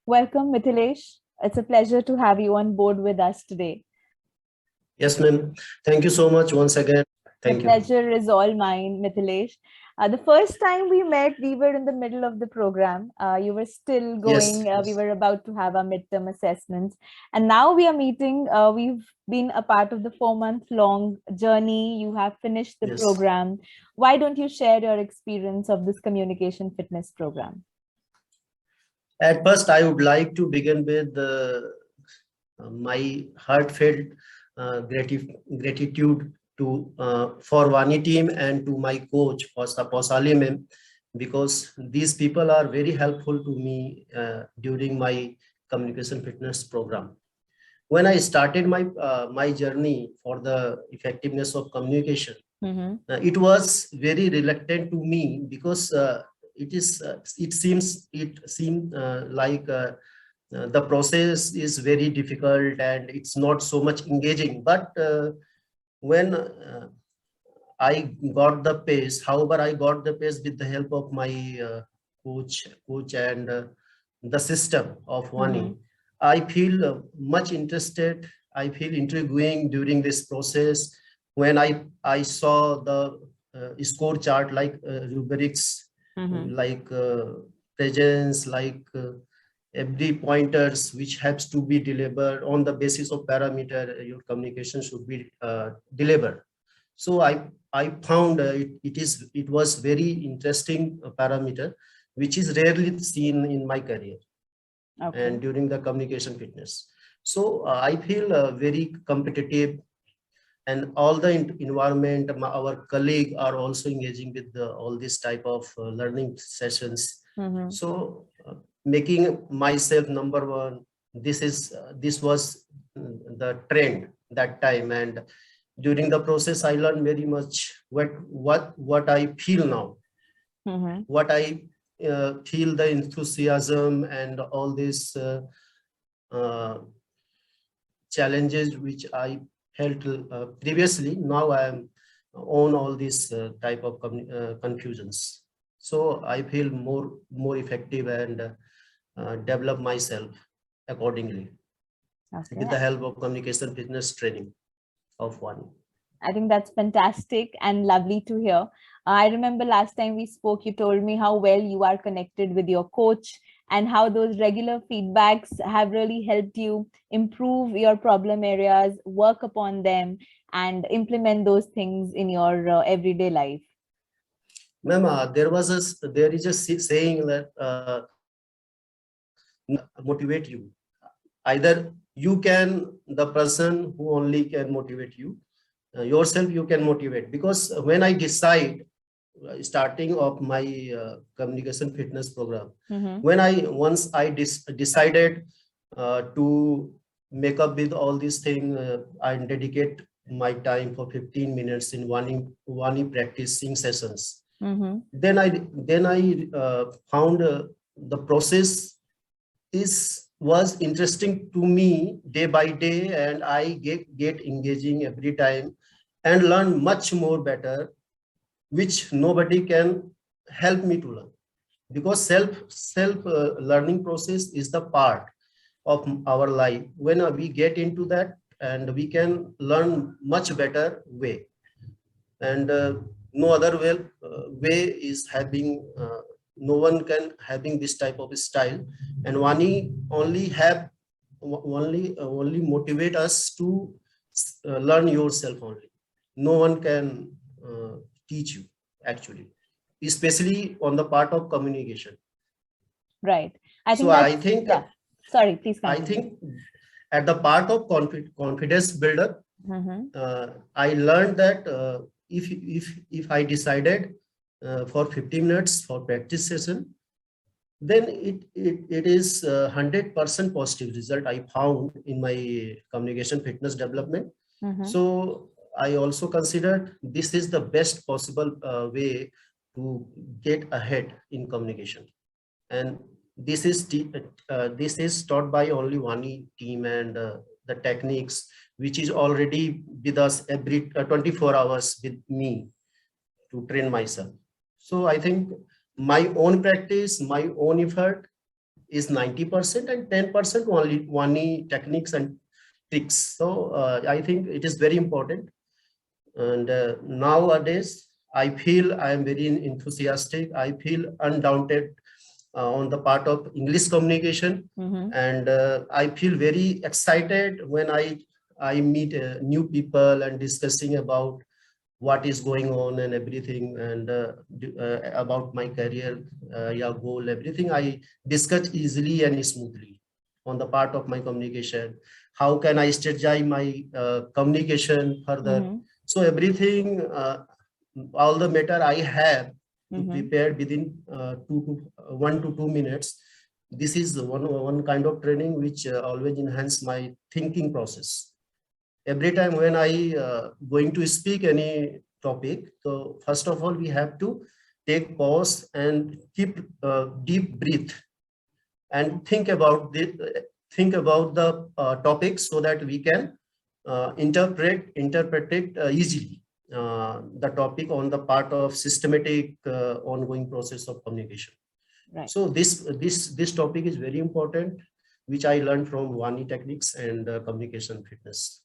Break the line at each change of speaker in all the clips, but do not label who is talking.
Welcome, Mithilesh. It's a pleasure to have you on board with us today.
Yes, ma'am. Thank you so much once again.
The
Thank you.
pleasure is all mine, Mithilesh. The first time we met, we were in the middle of the program. You were still
Yes,
going. We
yes,
were about to have our midterm assessments. And now we are meeting. We've been a part of the 4-month long journey. You have finished the
yes.
program. Why don't you share your experience of this communication fitness program?
At first, I would like to begin with my heartfelt gratitude to for Vani team and to my coach, Posali ma'am, because these people are very helpful to me during my communication fitness program. When I started my journey for the effectiveness of communication,
Mm-hmm.
it was very reluctant to me because it seemed like the process is very difficult and it's not so much engaging. But when I got the pace, however, I got the pace with the help of my coach and the system of
Mm-hmm.
Vani. I feel much interested. I feel intriguing during this process when I saw the score chart like rubrics,
Mm-hmm.
like presence, like every pointers which has to be delivered on the basis of parameter. Your communication should be delivered. So I found it was very interesting parameter which is rarely seen in my career
Okay.
and during the communication fitness. So I feel very competitive, and all the environment, our colleague are also engaging with all this type of learning sessions.
Mm-hmm.
So making myself number one, this was the trend that time, and during the process I learned very much what I feel now,
Mm-hmm.
what I feel the enthusiasm and all these uh, challenges which I felt previously. Now I am on all these type of confusions. So I feel more effective and develop myself accordingly with
Okay.
the help of communication fitness training of one.
I think that's fantastic and lovely to hear. I remember last time we spoke, you told me how well you are connected with your coach and how those regular feedbacks have really helped you improve your problem areas, work upon them, and implement those things in your everyday life.
Ma'am, there is a saying that motivate you. Either you can, the person who only can motivate you, yourself you can motivate. Because when I decide starting of my communication fitness program,
Mm-hmm.
when I once I decided to make up with all these things, I dedicate my time for 15 minutes in one practicing sessions.
Mm-hmm.
Then I found the process is was interesting to me day by day, and I get engaging every time and learn much more better, which nobody can help me to learn, because self learning process is the part of our life. When we get into that, and we can learn much better way, and no other way is having no one can having this type of style, and Vani only motivate us to learn yourself only. No one can uh, teach you actually, especially on the part of communication.
Right. I
So
think
I
that's,
think
yeah. Sorry, please
I
continue.
think at the part of confidence builder,
Mm-hmm.
I learned that if I decided for 50 minutes for practice session, then it is 100% positive result I found in my communication fitness development.
Mm-hmm.
So I also considered this is the best possible way to get ahead in communication, and this is taught by only one team, and the techniques which is already with us every 24 hours with me to train myself. So I think my own practice, my own effort is 90% and 10% only Vani techniques and tricks. So I think it is very important. And nowadays, I feel I am very enthusiastic. I feel undaunted on the part of English communication. And I feel very excited when I meet new people and discussing about what is going on and everything, and about my career, yeah, goal, everything I discuss easily and smoothly on the part of my communication. How can I strategize my communication further? So everything, all the matter I have to prepare within 1 to 2 minutes. This is one kind of training which always enhance my thinking process. Every time when I going to speak any topic, so first of all we have to take pause and keep deep breath and think about the topic, so that we can interpret it easily, the topic on the part of systematic ongoing process of communication.
Right.
So this topic is very important, which I learned from Vani techniques and communication fitness.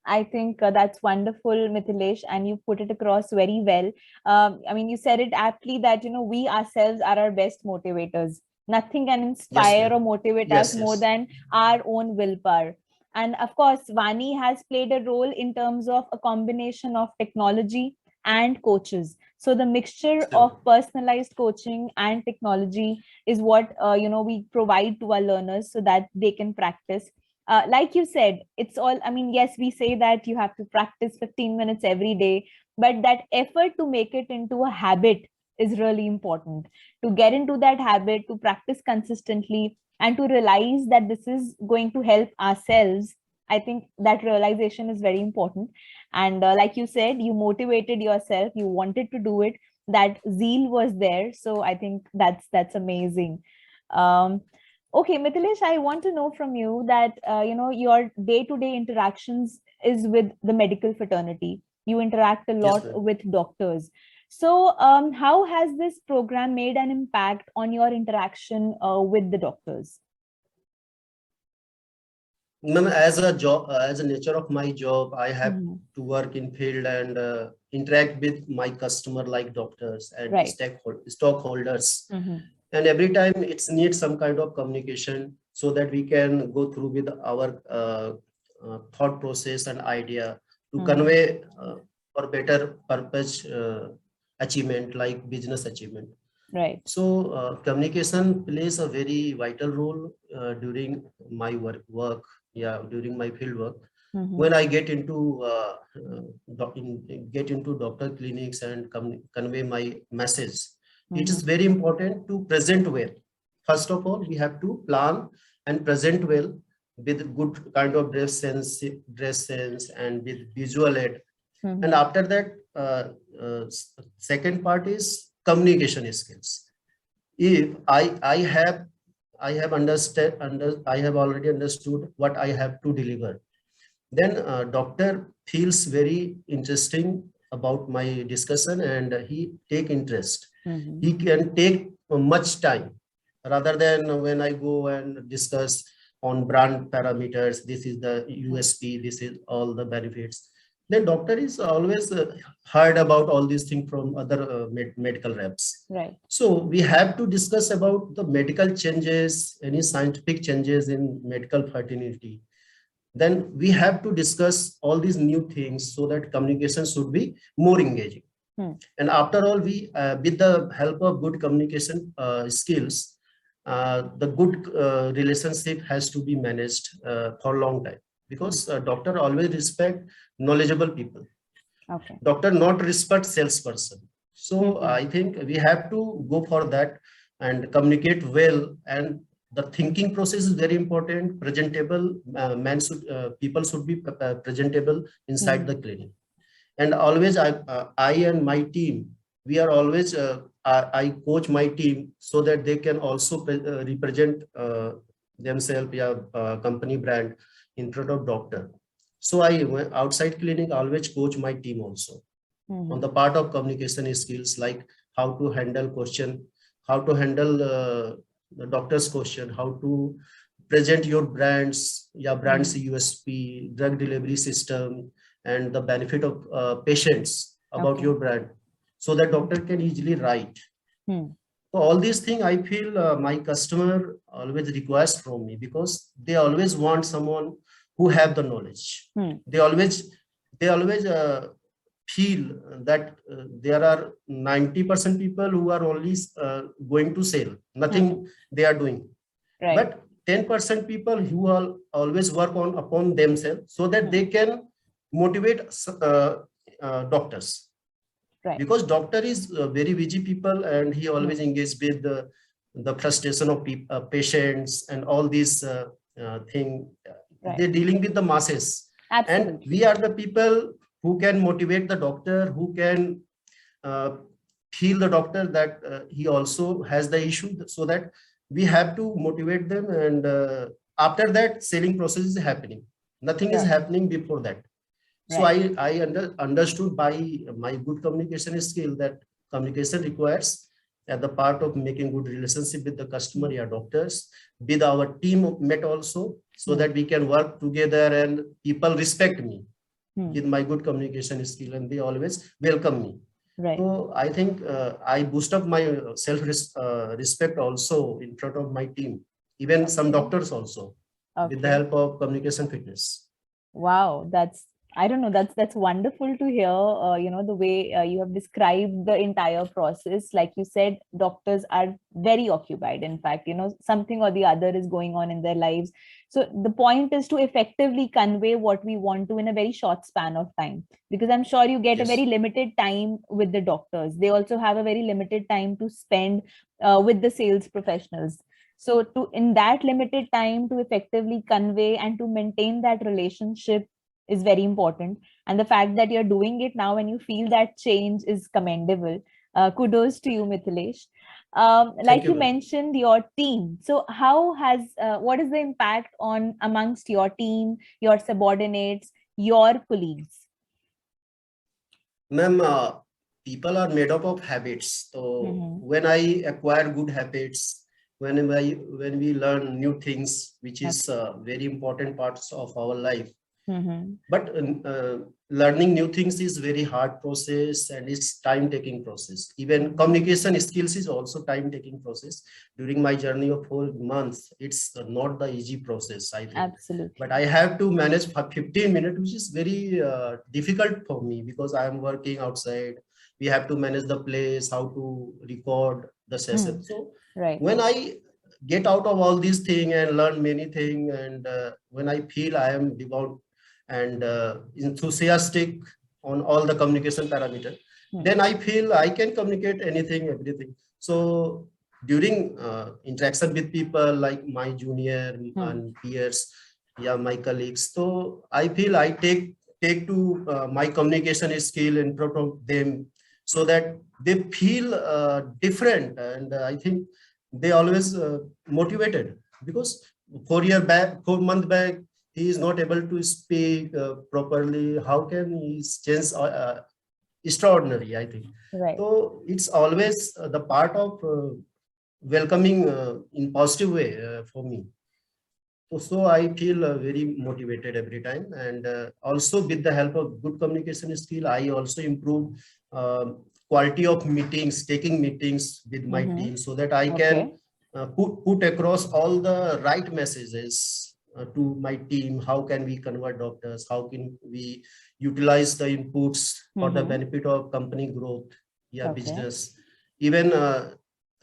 I think that's wonderful, Mithilesh, and you put it across very well. I mean, you said it aptly that, we ourselves are our best motivators. Nothing can inspire or motivate us more than our own willpower. And of course, Vani has played a role in terms of a combination of technology and coaches. So the mixture of personalized coaching and technology is what, we provide to our learners so that they can practice. Like you said, it's all, I mean, yes, we say that you have to practice 15 minutes every day, but that effort to make it into a habit is really important. To get into that habit, to practice consistently, and to realize that this is going to help ourselves, I think that realization is very important. And like you said, you motivated yourself, you wanted to do it, that zeal was there. So I think that's amazing. Okay, Mithilesh, I want to know from you that, your day-to-day interactions is with the medical fraternity. You interact a lot with doctors. So how has this program made an impact on your interaction with the doctors?
As a job, as a nature of my job, I have to work in field and interact with my customer like doctors and stockholders. And every time it needs some kind of communication so that we can go through with our thought process and idea to convey for better purpose achievement, like business achievement.
Right.
So communication plays a very vital role during my work, during my field work. When I get into doctor clinics and convey my message, it is very important to present well. First of all, we have to plan and present well with good kind of dress sense and with visual aid. And after that, second part is communication skills. If I have already understood what I have to deliver, then doctor feels very interesting about my discussion and he take interest. He can take much time rather than when I go and discuss on brand parameters. This is the USP, this is all the benefits. Then doctor is always heard about all these things from other medical reps.
Right.
So we have to discuss about the medical changes, any scientific changes in medical fraternity. Then we have to discuss all these new things so that communication should be more engaging. And after all, we with the help of good communication skills, the good relationship has to be managed for a long time, because doctor always respect knowledgeable people.
Okay.
Doctor not respect salesperson. So I think we have to go for that and communicate well, and the thinking process is very important. Presentable people should be presentable inside the clinic. And always I and my team, we are always I coach my team so that they can also represent themselves, company brand in front of doctor. So I outside clinic always coach my team also on the part of communication skills, like how to handle question, how to handle the doctor's question, how to present your brands, brands USP, drug delivery system, and the benefit of patients about your brand, so that doctor can easily write. So all these things I feel my customer always requires from me, because they always want someone who have the knowledge. They always feel that there are 90% people who are only going to sell, nothing they are doing. Right. But 10% people who are always work on upon themselves, so that they can motivate doctors. Right. Because doctor is very busy people, and he always engaged with the frustration of patients and all these thing. Right. They're dealing with the masses. Absolutely. And we are the people who can motivate the doctor, who can feel the doctor that he also has the issue, so that we have to motivate them. And after that, selling process is happening. Nothing is happening before that. So I understood by my good communication skill that communication requires at the part of making good relationship with the customer, doctors, with our team met also, so that we can work together and people respect me with my good communication skill, and they always welcome me. Right. So I think I boost up my self-respect also in front of my team, even some doctors also, with the help of communication fitness.
Wow, I don't know, that's wonderful to hear, the way you have described the entire process. Like you said, doctors are very occupied. In fact, something or the other is going on in their lives. So the point is to effectively convey what we want to in a very short span of time, because I'm sure you get a very limited time with the doctors. They also have a very limited time to spend with the sales professionals. So in that limited time, to effectively convey and to maintain that relationship is very important. And the fact that you're doing it now and you feel that change is commendable. Kudos to you, Mithilesh. Like you mentioned, your team. So what is the impact amongst your team, your subordinates, your colleagues?
Ma'am, people are made up of habits. So when I acquire good habits, when we learn new things, which is very important parts of our life. But learning new things is very hard process, and it's time-taking process. Even communication skills is also time-taking process. During my journey of 4 months, it's not the easy process, I think.
Absolutely.
But I have to manage 15 minutes, which is very difficult for me, because I am working outside. We have to manage the place, how to record the session. So when I get out of all these things and learn many things, and when I feel I am devout and enthusiastic on all the communication parameters, then I feel I can communicate anything, everything. So during interaction with people like my junior and peers, my colleagues, so I feel I take to my communication skill in front of them, so that they feel different, and I think they always motivated, because 4 months back, he is not able to speak properly. How can he change? Extraordinary, I think. Right. So it's always the part of welcoming in positive way for me. So I feel very motivated every time, and also with the help of good communication skill, I also improve quality of meetings, taking meetings with my team, so that I can put across all the right messages to my team. How can we convert doctors? How can we utilize the inputs for the benefit of company growth, business? Even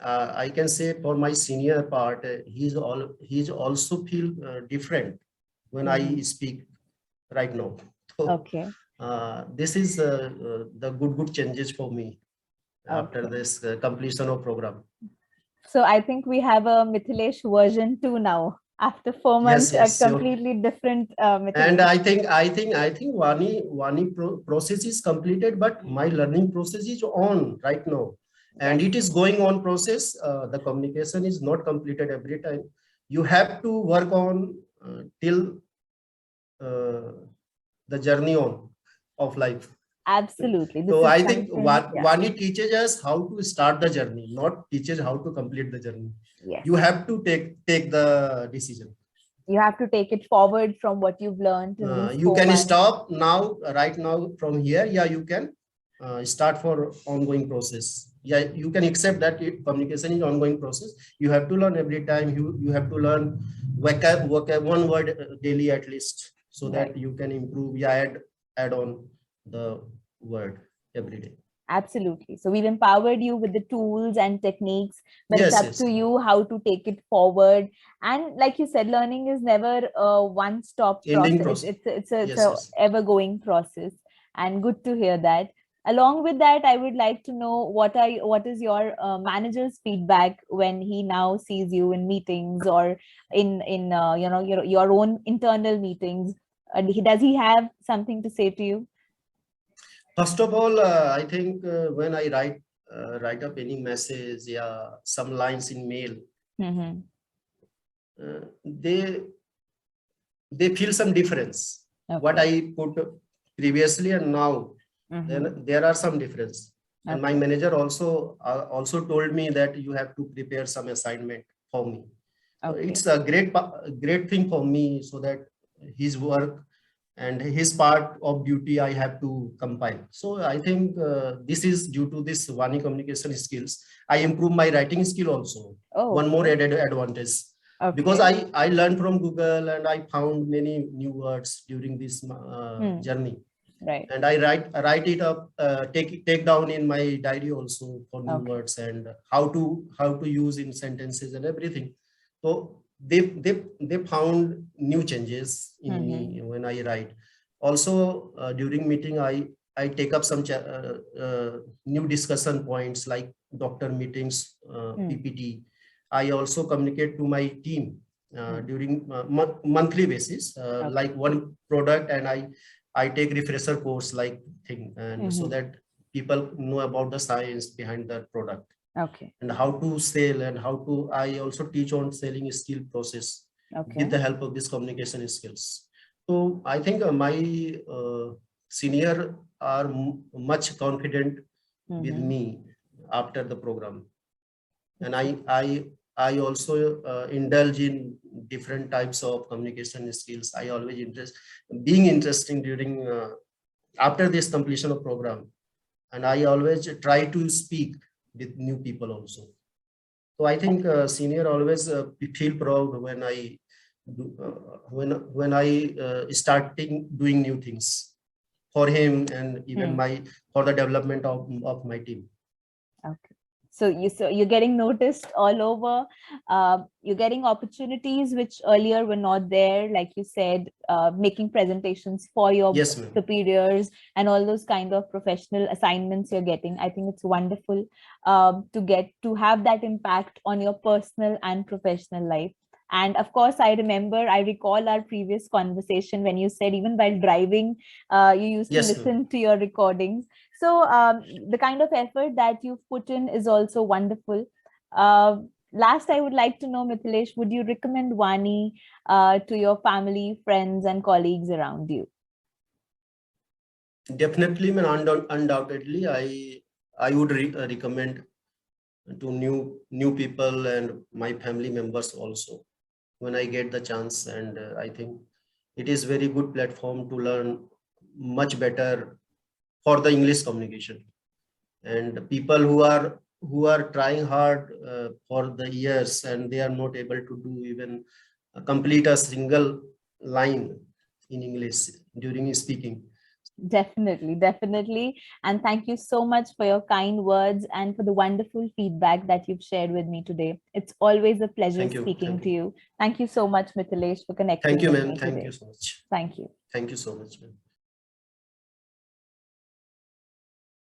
I can say for my senior part, he's also feel different when I speak right now. So, this is the good changes for me after this completion of program.
So I think we have a Mithilesh version 2 now. After 4 months, a completely different Mithilesh.
And I think Vani process is completed, but my learning process is on right now, and it is going on process. The communication is not completed every time. You have to work on till the journey on of life.
Absolutely. This
So
is
I think
something, yeah.
Vani teaches us how to start the journey, not teaches how to complete the journey.
Yes.
You have to take the decision.
You have to take it forward from what you've learned in these
You
4
can
months.
stop now, right now from here. Yeah, you can start for ongoing process. Yeah, you can accept that communication is ongoing process. You have to learn every time. You have to learn vocab one word daily at least, so that you can improve. Yeah, add on the word every day.
Absolutely. So we've empowered you with the tools and techniques, but it's
Yes,
up
yes.
to you how to take it forward. And like you said, learning is never a one-stop
Ending
process.
process.
It's
Yes,
a
yes.
ever-going process. And good to hear that. Along with that, I would like to know what is your manager's feedback when he now sees you in meetings or in your own internal meetings. Does he have something to say to you?
First of all, I think when I write up any message, yeah, some lines in mail,
Mm-hmm.
uh, they they feel some difference. What
Okay.
I put previously and now,
Mm-hmm.
then there are some difference. And my
Okay.
manager also told me that you have to prepare some assignment for me.
Okay.
It's a great thing for me, so that his work and his part of duty I have to compile. So I think this is due to this Vani communication skills. I improve my writing skill also.
Oh,
One more
okay.
added advantage, because
Okay.
I learned from Google and I found many new words during this journey,
Right.
and I write it up, take down in my diary also for new
Okay.
words and how to use in sentences and everything. So they found new changes in
Mm-hmm.
me when I write. Also during meeting, I take up some new discussion points like doctor meetings,
Mm.
PPT. I also communicate to my team
Mm.
during monthly basis,
Okay.
like one product, and I take refresher course like thing, and so
Mm-hmm.
that people know about the science behind the product
Okay.
and how to sell and how to. I also teach on selling skill process with
Okay.
the help of these communication skills. So I think my senior are much confident with
Mm-hmm.
me after the program, and
Okay.
I also indulge in different types of communication skills. I always being interesting during after this completion of program, and I always try to speak with new people also. So I think senior always feel proud when I when I starting doing new things for him and even
Mm.
my for the development of my team.
Okay. So you're getting noticed all over. You're getting opportunities which earlier were not there, like you said, making presentations for your
Yes, ma'am.
superiors and all those kind of professional assignments you're getting. I think it's wonderful to have that impact on your personal and professional life. And of course, I recall our previous conversation when you said even while driving, you used to
Yes, ma'am.
listen to your recordings. So the kind of effort that you've put in is also wonderful. Last, I would like to know, Mithilesh, would you recommend Vani to your family, friends, and colleagues around you?
Definitely, man. Undoubtedly, I would recommend to new people and my family members also when I get the chance. And I think it is very good platform to learn much better for the English communication. And people who are trying hard for the years and they are not able to do even complete a single line in English during speaking.
Definitely, definitely. And thank you so much for your kind words and for the wonderful feedback that you've shared with me today. It's always a pleasure
Thank you.
speaking to you. Thank you so much, Mithilesh, for
Thank
connecting
you,
with
ma'am.
me
Thank you
today.
so much.
Thank you.
Thank you so much, ma'am.